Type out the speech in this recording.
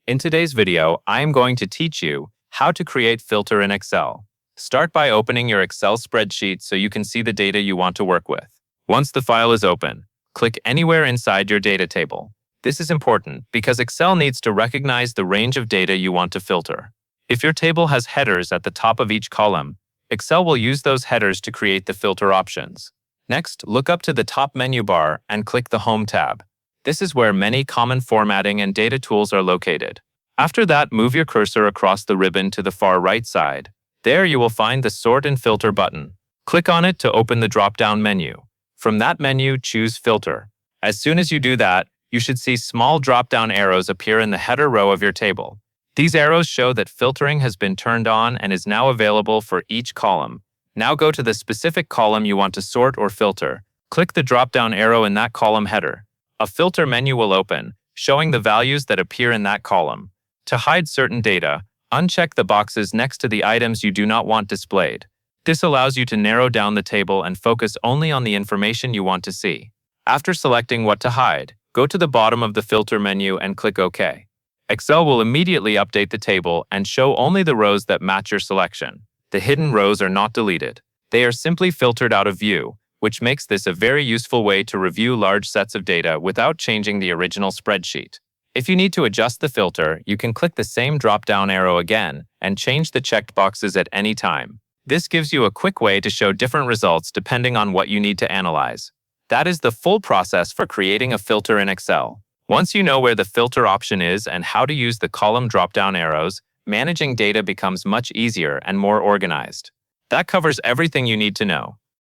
In today's video, I am going to teach you how to create filter in Excel. Start by opening your Excel spreadsheet so you can see the data you want to work with. Once the file is open, click anywhere inside your data table. This is important because Excel needs to recognize the range of data you want to filter. If your table has headers at the top of each column, Excel will use those headers to create the filter options. Next, look up to the top menu bar and click the Home tab. This is where many common formatting and data tools are located. After that, move your cursor across the ribbon to the far right side. There you will find the Sort and Filter button. Click on it to open the drop-down menu. From that menu, choose Filter. As soon as you do that, you should see small drop-down arrows appear in the header row of your table. These arrows show that filtering has been turned on and is now available for each column. Now go to the specific column you want to sort or filter. Click the drop-down arrow in that column header. A filter menu will open, showing the values that appear in that column. To hide certain data, uncheck the boxes next to the items you do not want displayed. This allows you to narrow down the table and focus only on the information you want to see. After selecting what to hide, go to the bottom of the filter menu and click OK. Excel will immediately update the table and show only the rows that match your selection. The hidden rows are not deleted. They are simply filtered out of view, which makes this a very useful way to review large sets of data without changing the original spreadsheet. If you need to adjust the filter, you can click the same drop-down arrow again and change the checked boxes at any time. This gives you a quick way to show different results depending on what you need to analyze. That is the full process for creating a filter in Excel. Once you know where the filter option is and how to use the column drop-down arrows, managing data becomes much easier and more organized. That covers everything you need to know.